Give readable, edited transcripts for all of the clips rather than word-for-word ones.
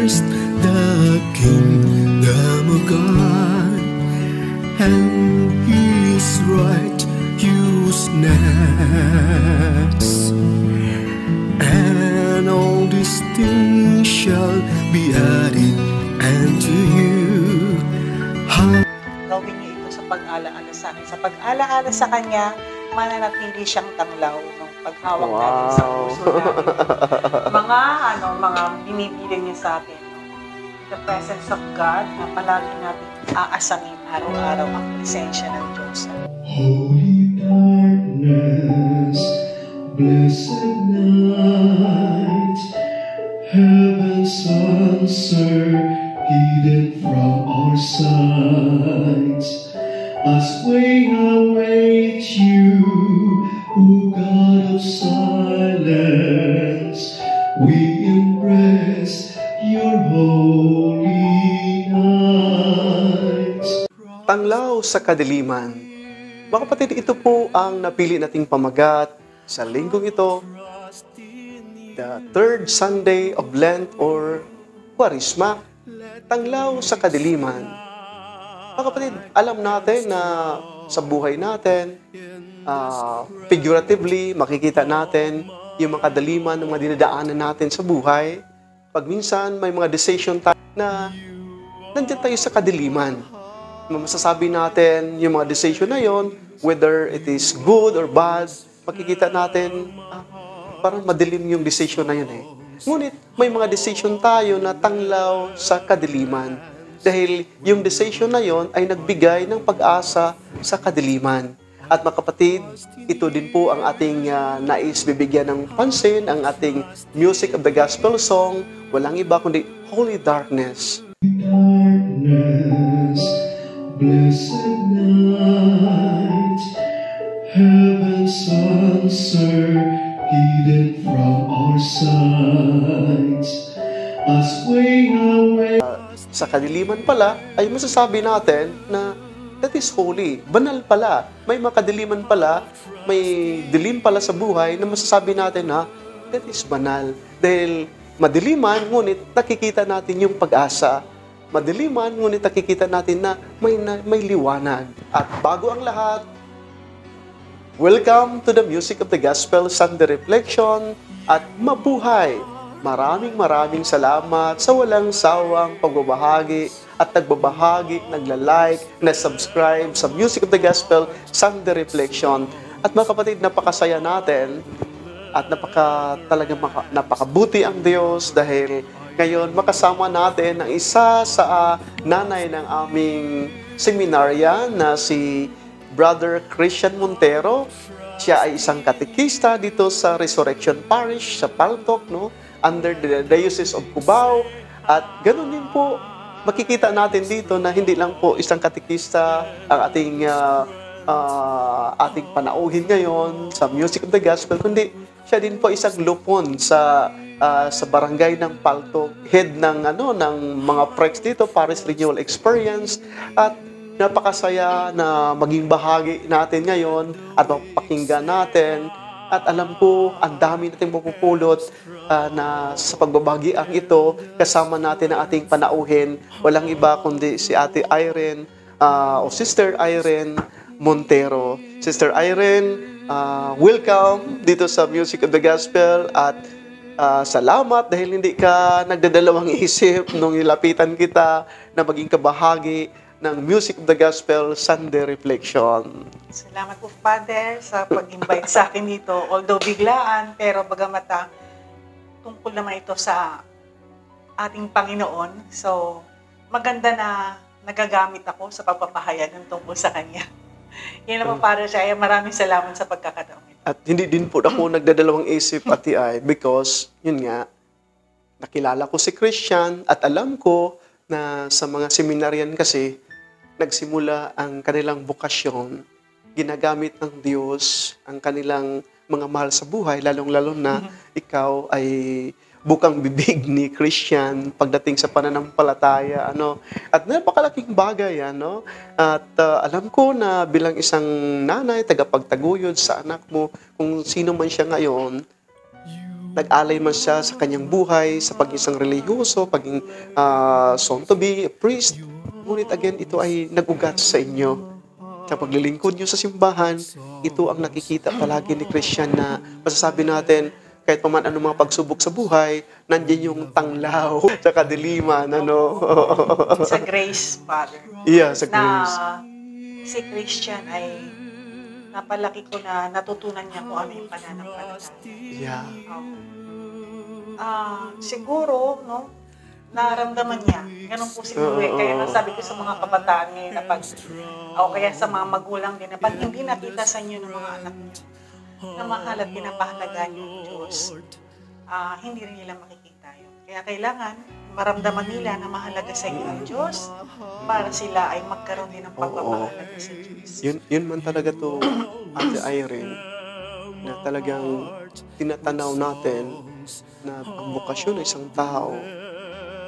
first the kingdom of God and His righteousness, and all these things shall be added unto you. Gawin niyo ito sa pag-alaala sa akin. Sa pag-alaala sa Kanya, mananatili siyang tanglaw ng paghawak natin sa puso natin. Mga binibilang niya sa atin. The presence of God na palagi natin aasangin araw-araw ang presensya ng Diyos. Holy darkness, blessed night, heaven's answer hidden from our sight, as we await you, O God of silence, we embrace your holy night. Tanglaw sa kadiliman. Mga kapatid, ito po ang napili nating pamagat sa linggong ito, the third Sunday of Lent or Kwaresma. Tanglaw sa kadiliman. Mga kapatid, alam natin na sa buhay natin, figuratively, makikita natin yung mga kadaliman ng mga dinadaanan natin sa buhay. Pag minsan, may mga decision tayo na nandiyan tayo sa kadiliman. Masasabi natin yung mga decision na yon, whether it is good or bad, makikita natin, parang madilim yung decision na yun eh. Ngunit may mga decision tayo na tanglaw sa kadiliman. Dahil yung decision na yon ay nagbigay ng pag-asa sa kadiliman. At mga kapatid, ito din po ang ating nais bibigyan ng pansin, ang ating music of the gospel song, walang iba kundi Holy Darkness. Darkness, blessed night, heaven's answer hidden from our sight, as we await. Sa kadiliman pala, ay masasabi natin na that is holy. Banal pala. May makadiliman pala, may dilim pala sa buhay na masasabi natin na that is banal. Dahil madiliman, ngunit nakikita natin yung pag-asa. Madiliman, ngunit nakikita natin na may liwanag. At bago ang lahat, welcome to the Music of the Gospel Sunday Reflection at mabuhay! Maraming salamat sa walang sawang pagbabahagi at nagbabahagi, nagla-like, na-subscribe sa Music of the Gospel Sunday Reflection. At mga kapatid, napakasaya natin at napakabuti ang Diyos dahil ngayon makasama natin ang isa sa nanay ng aming seminarya na si Brother Christian Montero. Siya ay isang katekista dito sa Resurrection Parish sa Paltok, no? Under the Diocese of Cubao. At ganoon din po, makikita natin dito na hindi lang po isang katekista ang ating panauhin ngayon sa Music of the Gospel, kundi siya din po isang lupon sa barangay ng Paltok, head ng mga prex dito, Parish Renewal Experience, at napakasaya na maging bahagi natin ngayon at mapakinggan natin. At alam ko, ang dami nating mapupulot na sa pagbabagiang ito, kasama natin ang ating panauhin. Walang iba kundi si Ate Irene o Sister Irene Montero. Sister Irene, welcome dito sa Music of the Gospel at salamat dahil hindi ka nagdadalawang isip nung nilapitan kita na maging kabahagi ng Music of the Gospel Sunday Reflection. Salamat po, Father, sa pag-invite sa akin dito. Although biglaan, pero bagamat tungkol naman ito sa ating Panginoon. So, maganda na nagagamit ako sa pagpapahayag ng tungkol sa Kanya. Yan naman, Father, siya. Maraming salamat sa pagkakataon ito. At hindi din po ako nagdadalawang isip, Ate Ay, because, yun nga, nakilala ko si Christian at alam ko na sa mga seminaryan kasi, nagsimula ang kanilang bukasyon, ginagamit ng Diyos ang kanilang mga mahal sa buhay, lalong-lalo na ikaw ay bukang bibig ni Christian pagdating sa pananampalataya. At napakalaking bagay. At alam ko na bilang isang nanay, tagapagtaguyod sa anak mo, kung sino man siya ngayon, nag-alay man siya sa kanyang buhay, sa pagiging isang relihiyoso, pagiging soon to be a priest. Ngunit again, ito ay nag-ugat sa inyo. Sa paglilingkod nyo sa simbahan, ito ang nakikita palagi ni Christian na masasabi natin, kahit pa man anong mga pagsubok sa buhay, nandiyan yung tanglaw sa kadiliman, ano? Sa grace, Father. Yeah, sa Na grace. si Christian ay napalaki ko na natutunan niya kung ano yung pananampalataya. Yeah. Siguro, no, naramdaman niya. Ganun po siguro eh. Kaya nasabi ko sa mga kabataan ngayon na pag, o kaya sa mga magulang din, na pag hindi nakita sa inyo ng mga anak niyo, na mahal at pinapahalagaan niyo ng Diyos, hindi rin nila makikita yun. Kaya kailangan maramdaman nila na mahalaga sa inyo ang Diyos para sila ay magkaroon din ng pagpapahalaga sa Diyos. Yun man talaga to, Ate Irene, na talagang tinatanaw natin na ang bukasyon ng isang tao,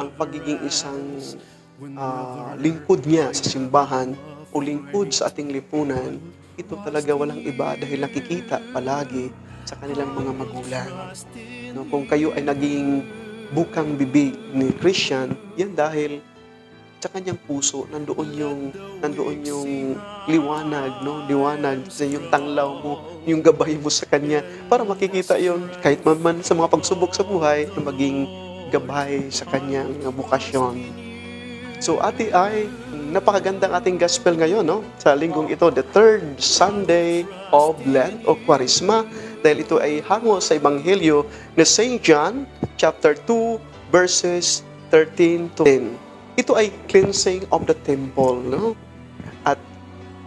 ang pagiging isang lingkod niya sa simbahan o lingkod sa ating lipunan, ito talaga walang iba dahil nakikita palagi sa kanilang mga magulang. No, kung kayo ay naging bukang bibig ni Christian, yan dahil sa kanyang puso nandoon yung liwanag, no? Liwanag sa yung tanglaw mo, yung gabay mo sa kanya para makikita yon kahit man sa mga pagsubok sa buhay na maging gabay sa kanyang bukasyon. So Ate Ay, napakagandang ating gospel ngayon, no? Sa linggong ito, the third Sunday of Lent o Kwaresma, dahil ito ay hango sa Ebanghelyo ni St. John, chapter 2, verses 13 to 10. Ito ay cleansing of the temple, no? At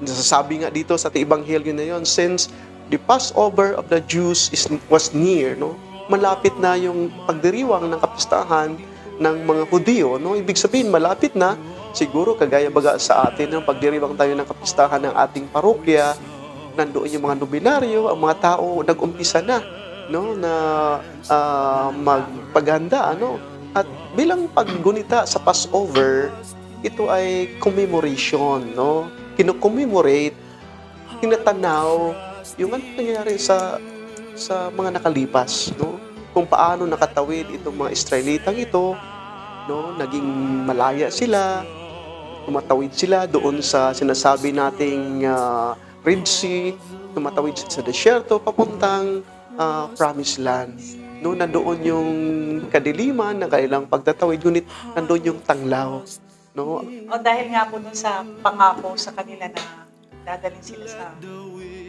nasasabi nga dito sa Ebanghelyo na yon, since the Passover of the Jews was near, no? Malapit na yung pagdiriwang ng kapistahan ng mga Hudyo, no? Ibig sabihin, malapit na. Siguro, kagaya baga sa atin, ng pagdiriwang tayo ng kapistahan ng ating parokya, nandoon yung mga nominaryo, ang mga tao nag-umpisa na, no? Na magpaghanda, ano? At bilang paggunita sa Passover, ito ay commemoration, no? Kino-commemorate, tinatanaw yung ano nangyayari sa mga nakalipas, no? Kung paano nakatawid itong mga Israelitang ito, no? Naging malaya sila, tumatawid sila doon sa sinasabi nating Red Sea, tumatawid sa desyerto papuntang Promised Land. No, nandoon yung kadiliman ng kanilang pagtatawid, ngunit nandoon yung tanglaw. No? O dahil nga po dun sa pangako sa kanila na dadalhin sila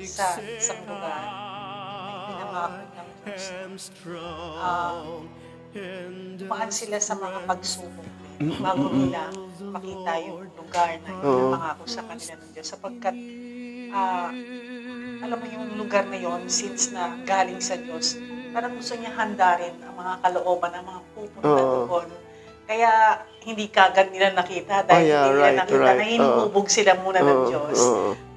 sa isang lugar na pinangako ng Diyos. Dumaan sila sa mga pagsubok bago nila makita yung lugar na pinangako sa kanila ng Diyos. Sapagkat, alam mo yung lugar na yon, since na galing sa Diyos, parang gusto niya handa rin ang mga kalooban ng mga pupunta doon. Kaya hindi kagad nila nakita dahil hindi nila nakita na hinubog sila muna ng Diyos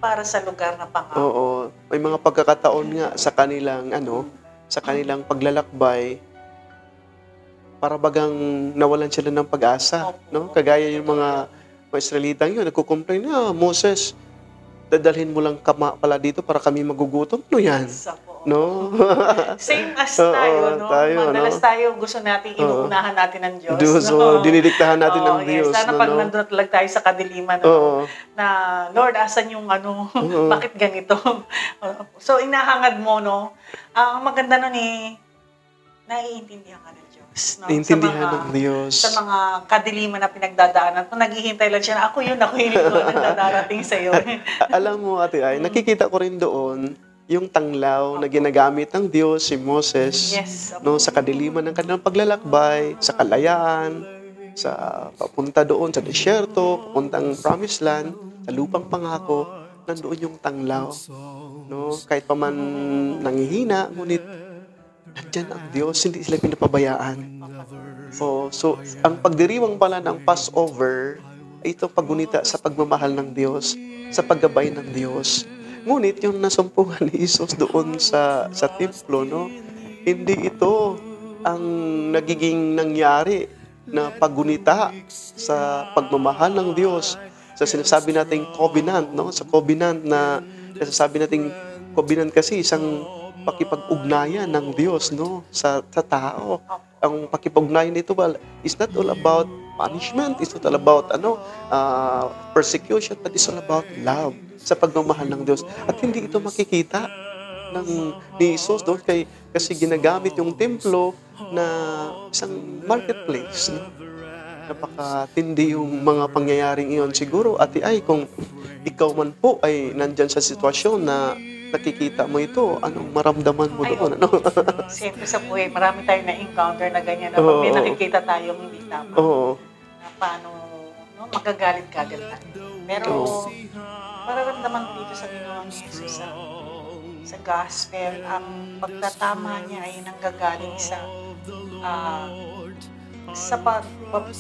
para sa lugar na pangako. Oo. May mga pagkakataon nga sa kanilang paglalakbay, para bagang nawalan sila ng pag-asa, no? Kagaya yung mga Israelitang yun, nagko-complain, Moses, dadalhin mo lang kama pala dito para kami magugutom. No yan? No? Same as tayo, no? Madalas tayo gusto natin, inuunahan natin ng Diyos. Diyos, no? Dinidiktahan natin ng Diyos. Sana pag nandun lang tayo sa kadiliman, na, Lord, asan yung bakit ganito? So, inahangad mo, no? Ang maganda nun naiintindihan ka ng Diyos. No? Naiintindihan ng Diyos. Sa mga kadiliman na pinagdadaanan. Kung naghihintay lang siya na ako yun, nagdadarating sa'yo. Alam mo, Ate Ay, nakikita ko rin doon yung tanglaw na ginagamit ng Diyos, si Moses, no, sa kadiliman ng kanilang paglalakbay, sa kalayaan, sa papunta doon sa desyerto, papuntang Promised Land, sa lupang pangako, nandoon yung tanglaw. No? Kahit pa man nanghihina, ngunit nandyan ang Diyos, hindi sila pinapabayaan. So, ang pagdiriwang pala ng Passover ay itong paggunita sa pagmamahal ng Diyos, sa paggabay ng Diyos. Ngunit yung nasumpungan ni Jesus doon sa templo, no? Hindi ito ang nagiging nangyari na paggunita sa pagmamahal ng Diyos. Sa sinasabi nating covenant, no? Sa covenant na nasasabi nating covenant kasi isang pakipag-ugnayan ng Diyos, no, sa tao. Opo. Ang pakipag-ugnayan nito is not all about punishment, it's not all about persecution, but it's all about love sa pagmamahal ng Diyos. At hindi ito makikita ni Jesus doon kasi ginagamit yung templo na isang marketplace, no? Napakatindi yung mga pangyayaring iyon. Siguro, Ate Ay, kung ikaw man po ay nandyan sa sitwasyon na nakikita mo ito, anong maramdaman mo doon? Ano? Siyempre sa buhay, marami tayong na-encounter na ganyan na pag may nakikita tayong hindi tama. Oo. Na paano, no, magagalit ka agad tayo. Pero, mararamdaman ko dito sa ginawa ni Jesus sa gospel, ang pagtatama niya ay nanggagaling sa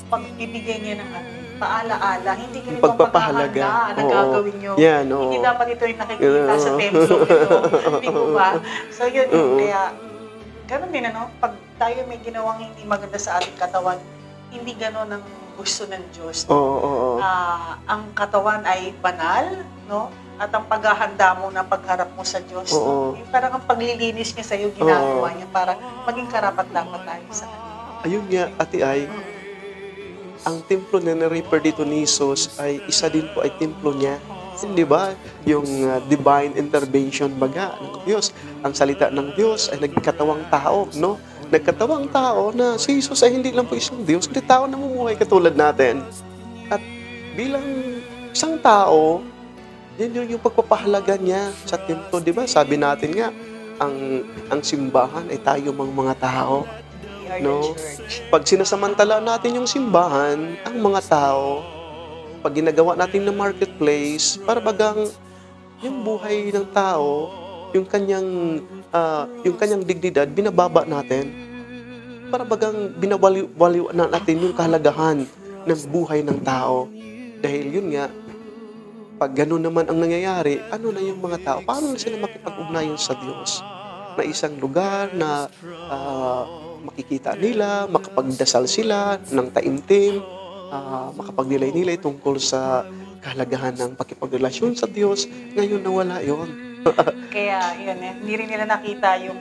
pagbibigay niya ng paalaala, hindi ganito ang paghahanda na gagawin nyo. Yan, Hindi dapat ito yung nakikita sa templo nito. Hindi po ba? So yun, kaya ganun din, pag tayo may ginawang hindi maganda sa ating katawan, hindi ganun ang gusto ng Diyos. Ang katawan ay banal, no? At ang paghahanda mo na pagharap mo sa Diyos, parang ang paglilinis niya sa iyo ginagawa niya para maging karapat-dapat tayo sa Kanya. Ayun nga, Ate Ay, ang templo na na-refer dito ni Jesus ay isa din po ay templo niya. Hindi ba? Yung divine intervention baga ng Diyos. Ang salita ng Diyos ay nagkatawang tao, no? Nagkatawang tao na si Jesus ay hindi lang po isang Diyos, kundi tao na namumuhay katulad natin. At bilang isang tao, yan yung pagpapahalaga niya sa templo, di ba? Sabi natin nga, ang simbahan ay tayo mga tao. No? Pag sinasamantala natin yung simbahan, ang mga tao, pag ginagawa natin ng marketplace, para bagang yung buhay ng tao, yung kanyang dignidad, binababa natin. Para bagang binawaliw na natin yung kahalagahan ng buhay ng tao. Dahil yun nga, pag gano'n naman ang nangyayari, ano na yung mga tao? Paano na sila makipag-ugnayan sa Diyos? Na isang lugar na makikita nila, makapagdasal sila ng taimtim, makapagnilay-nilay tungkol sa kahalagahan ng pakipagrelasyon sa Diyos. Ngayon nawala yon. Kaya yun, hindi rin nila nakita yung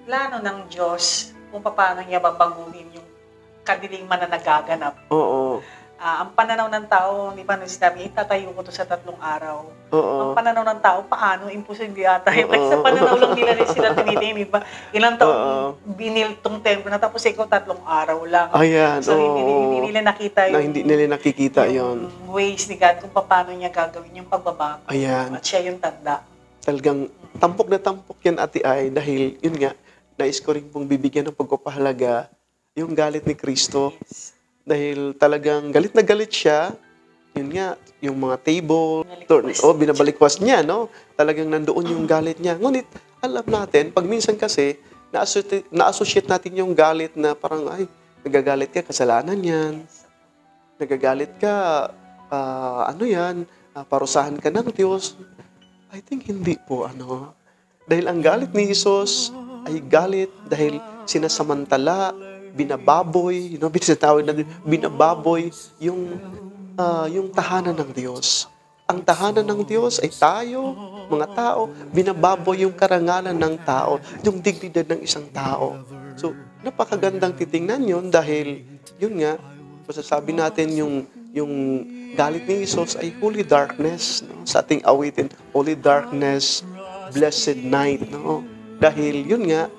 plano ng Diyos kung paano niya babaguhin yung kadiliman na nagaganap. Oo. Ang pananaw ng tao, di ba, nung sinabi, itatayo ko to sa 3 araw. Oo. Ang pananaw ng tao, paano? Imposible ata. Kasi sa pananaw lang nila rin sila tinitingin, di ba? Ilang taong binil tong templo na tapos ikaw 3 araw lang. Ayan, So, hindi nila nakita hindi nila nakikita yon. ways ni God kung paano niya gagawin yung pagbabago. Ayan. At siya yung tanda. Talagang tampok na tampok yan, Ate Ay, dahil yun nga, nais ko rin pong bibigyan ng pagpapahalaga yung galit ni Kristo. Yes. Dahil talagang galit na galit siya, yun nga, yung mga table, binabalikwas niya, no? Talagang nandoon yung galit niya. Ngunit, alam natin, pag minsan kasi, na-associate natin yung galit na parang, ay, nagagalit ka, kasalanan yan. Nagagalit ka, parusahan ka ng Diyos. I think hindi po, Dahil ang galit ni Jesus ay galit dahil sinasamantala, binababoy, binatawag na binababoy yung tahanan ng Diyos. Ang tahanan ng Diyos ay tayo, mga tao, binababoy yung karangalan ng tao, yung dignidad ng isang tao. So, napakagandang titingnan yun dahil, yun nga, masasabi natin yung galit ni Jesus ay holy darkness, no? Sa ating awitin, holy darkness, blessed night, no? Dahil yun nga,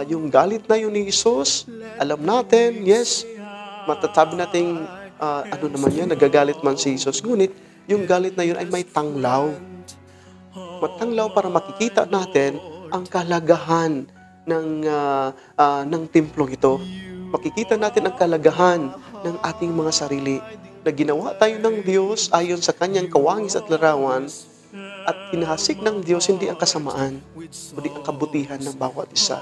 yung galit na yun ni Jesus, alam natin, yes, matasabi natin, nagagalit man si Jesus. Ngunit, yung galit na yun ay may tanglaw. Matanglaw para makikita natin ang kahalagahan ng templong ito. Makikita natin ang kahalagahan ng ating mga sarili na ginawa tayo ng Diyos ayon sa kanyang kawangis at larawan at hinahasik ng Diyos hindi ang kasamaan, kundi ang kabutihan ng bawat isa.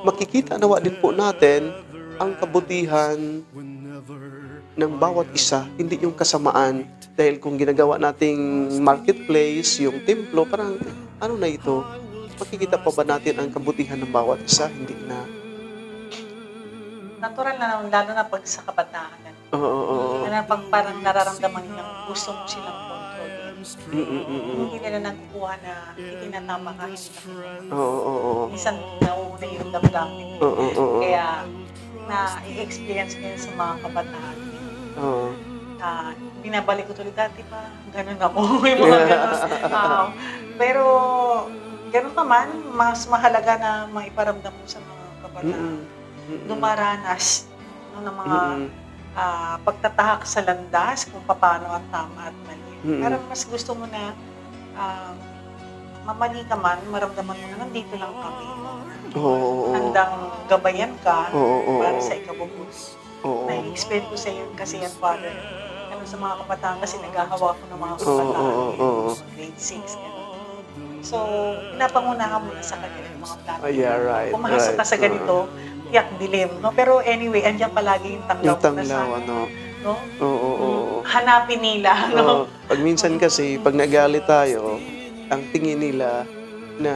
Makikita nawa din po natin ang kabutihan ng bawat isa, hindi yung kasamaan. Dahil kung ginagawa nating marketplace, yung templo, parang ano na ito? Makikita pa ba natin ang kabutihan ng bawat isa? Hindi na. Natural na naman, lalo na pag sa kabataan. Oo. Na pag parang nararamdaman ng gusto mo silang kontrolin. Hindi nila nakukuha na itinatama ka, hindi ka pinag. Oo. Minsan nauuna yung damdamin. Oo. Kaya na-i-experience ko yun sa mga kabataan. Oo. Binabalik ko tuloy, dati pa, ganun ako. Yung mga ganun. Pero, ganun pa man, mas mahalaga na maiparamdam mo sa mga kabataan. Dumaranas ng mga pagtatahak sa landas kung paano ang tama at mali. Pero mas gusto mo na mamali ka man, maramdaman mo na nandito lang kami. Handang gabayan ka para sa ikabubuti. Na-explain ko sa iyo kasi yan, Father. Sa mga kabataan kasi naghahawa ko ng mga kabataan. Grade 6. So, pinapangunahan mo na sa kanila yung mga plano. Right. Pumasok ka sa ganito, tiyak dilim. No? Pero anyway, andyan palagi yung tanglaw. Yung tanglaw, No? Oo. Hanapin nila. No? Pag minsan kasi, pag nagalit tayo, ang tingin nila na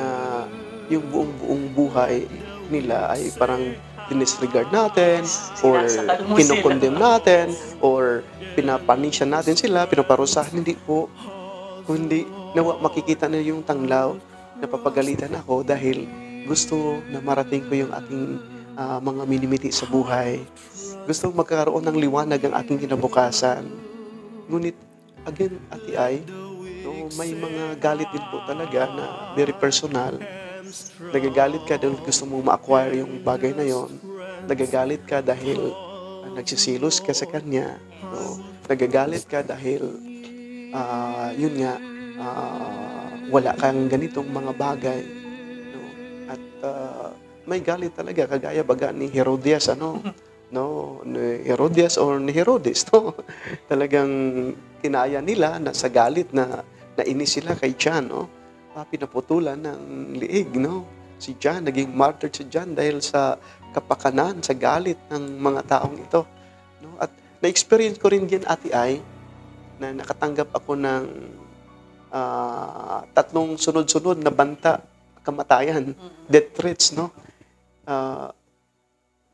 yung buong buhay nila ay parang dinisregard natin, or kinukondem natin, or pinapanisyan natin sila, pinaparusahan. Hindi po. Kundi makikita na yung tanglaw, napapagalitan ako dahil gusto na marating ko yung aking mga minimiti sa buhay. Gusto magkaroon ng liwanag ang aking kinabukasan. Ngunit, again, Ate Ay, may mga galit din po talaga na very personal. Nagagalit ka dahil gusto mo ma-acquire yung bagay na yon. Nagagalit ka dahil nagsisilos ka sa kanya. No? Nagagalit ka dahil yun nga, wala kang ganitong mga bagay. No? At may galit talaga, kagaya baga ni Herodias, ni Herodias or ni Herodes. No? Talagang kinaya nila na sa galit na nainis sila kay John. No? Pinaputulan ng liig, no? Si John, naging martyr si John dahil sa kapakanan, sa galit ng mga taong ito. No? At na-experience ko rin din, Ate Ay, na nakatanggap ako ng 3 sunod-sunod na banta, kamatayan, death threats, no?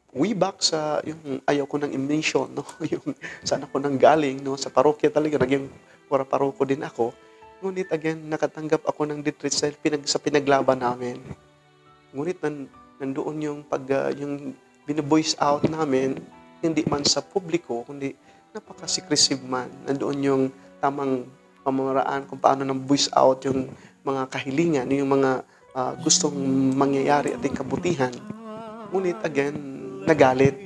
Way back sa yung ayaw ko ng immission, no? Yung saan ako nang galing, no? Sa parokya talaga, naging paroko din ako. Ngunit again, nakatanggap ako ng death threats dahil sa pinaglaban namin. Ngunit nandoon yung yung bino-voice out namin, hindi man sa publiko, kundi napaka-secretive man. Nandoon yung tamang pamamaraan kung paano nang voice out yung mga kahilingan, yung mga gustong mangyayari at yung kabutihan. Ngunit again, nagalit.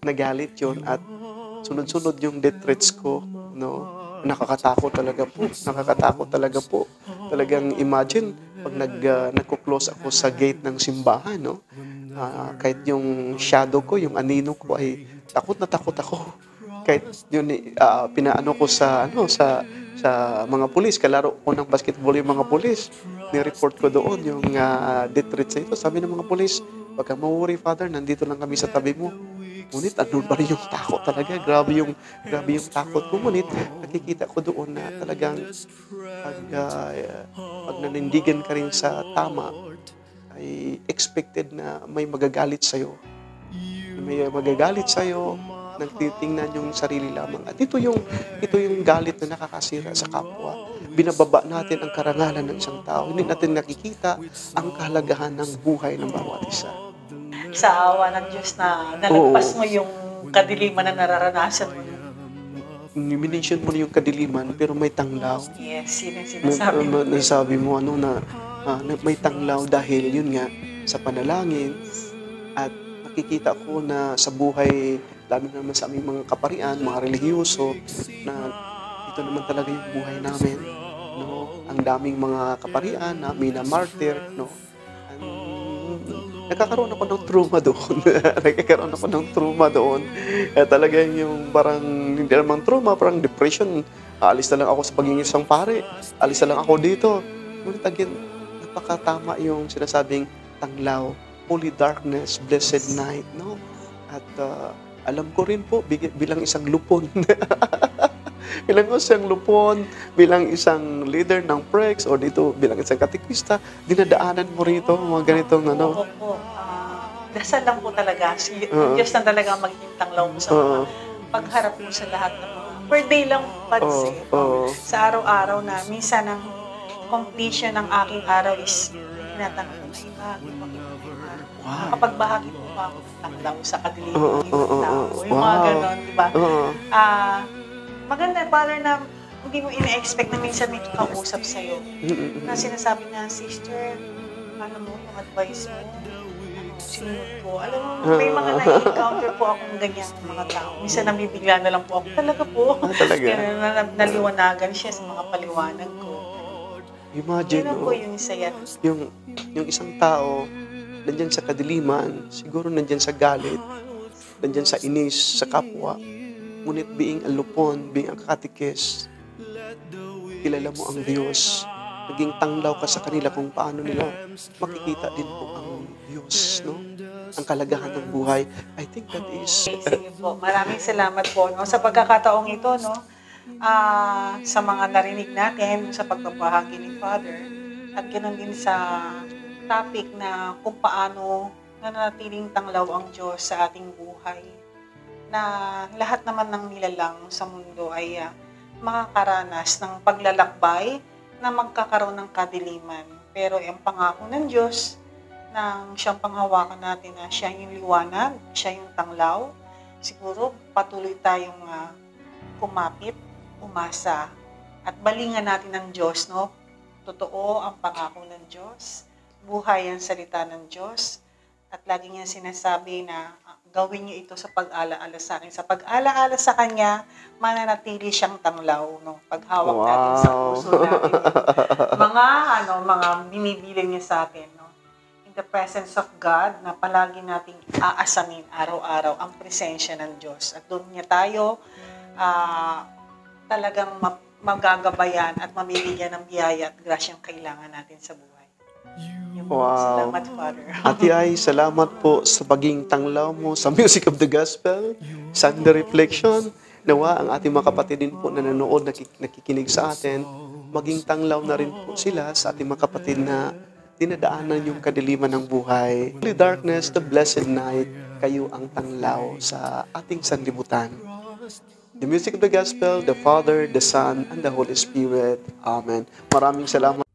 Nagalit yun at sunod-sunod yung death threats ko, no? Nakakatakot talaga po. Talagang imagine, pag nagko-close ako sa gate ng simbahan, no? Kahit yung shadow ko, yung anino ko ay takot na takot ako. Kahit yun, pinaano ko sa mga pulis, kalaro ko ng basketball yung mga pulis. Ni-report ko doon yung death threats sa ito. Sabi ng mga pulis, wag kang ma-worry, Father, nandito lang kami sa tabi mo. Ngunit andun pa rin yung takot talaga. Grabe yung takot ko. Ngunit nakikita ko doon na talagang pag nanindigan ka rin sa tama, ay expected na may magagalit sa'yo. May magagalit sa'yo, nagtitingnan yung sarili lamang. At ito yung galit na nakakasira sa kapwa. Binababa natin ang karangalan ng isang tao. Hindi natin nakikita ang kahalagahan ng buhay ng bawat isa. Sa awa ng Diyos na nalagpas mo yung kadiliman na nararanasan mo. Minention mo na yung kadiliman, pero may tanglaw. Yes, yun ang sinasabi mo. Nasabi mo na may tanglaw dahil yun nga, sa panalangin, at nakikita ko na sa buhay, lalo naman sa aming mga kaparian, mga relihiyoso, na ito naman talaga yung buhay namin. No? Ang daming mga kaparian namin na martyr, no? Nagkakaroon ako ng trauma doon. Talagang yung parang, hindi naman trauma, parang depression. Alis na lang ako sa pagiging isang pare. Alis na lang ako dito. Ngunit again, napakatama yung sinasabing tanglaw, holy darkness, blessed night, no? At alam ko rin po, bilang isang lupon. Bilang isang leader ng PREX, o dito, bilang isang katekista, dinadaanan mo rito, mga ganitong Opo. Dasal lang po talaga. Ang Diyos na talaga magiging tanglaw mo sa mga pagharap mo sa lahat ng mga per day lang pansin. Oo. Sa araw-araw na, minsan ang completion ng aking araw is tinatanong ko na ibahagi pa ko. Nakapagbahagi po pa ako ng tanglaw sa kadiliman ng tao. Yung mga ganon, di ba? Maganda, Father, na hindi mo ina-expect na minsan may kausap sa'yo. Na sinasabi na, sister, ano mo, yung advice mo, sinunod ko. Alam mo, may mga na-encounter po akong ganyan mga tao. Minsan nabibigla na lang po ako. Talaga po. Talaga? Naliwanagan siya sa mga paliwanag ko. Imagine, Yun po yung saya. yung isang tao, nandyan sa kadiliman, siguro nandyan sa galit, nandyan sa inis, sa kapwa. Ngunit being a lupon, being a katikis, kilala mo ang Diyos. Naging tanglaw ka sa kanila kung paano nila makikita din po ang Diyos, no? Ang kalagahan ng buhay. I think that is... Sige po. Maraming salamat po, no? Sa pagkakataong ito, no? Sa mga narinig natin sa pagbabahagi ni Father at ganoon din sa topic na kung paano nananatiling tanglaw ang Diyos sa ating buhay, na lahat naman ng nilalang sa mundo ay makakaranas ng paglalakbay na magkakaroon ng kadiliman. Pero ang pangako ng Diyos, nang siyang panghawakan natin na siya yung liwanag, siya yung tanglaw, siguro patuloy tayong kumapit, umasa, at balingan natin ng Diyos, no? Totoo ang pangako ng Diyos, buhay ang salita ng Diyos, at lagi niya sinasabi na gawin niyo ito sa pag-alaala sa akin. Sa pag-alaala sa Kanya, mananatili siyang tanglaw, no? Paghawak natin sa puso natin. Mga binibilang niya sa atin, no? In the presence of God, na palagi nating aasamin araw-araw ang presensya ng Diyos. At doon niya tayo talagang magagabayan at mamibigyan ng biyaya at grasyang kailangan natin sa buhay. Salamat, Father. Ate Ay, salamat po sa pagiging tanglaw mo sa Music of the Gospel, Sunday Reflection. Nawa ang ating mga kapatid din po na nanonood, nakikinig sa atin, maging tanglaw na rin po sila sa ating mga kapatid na dinadaanan yung kadiliman ng buhay. The darkness, the blessed night, kayo ang tanglaw sa ating sanlibutan. The Music of the Gospel, the Father, the Son, and the Holy Spirit. Amen. Maraming salamat.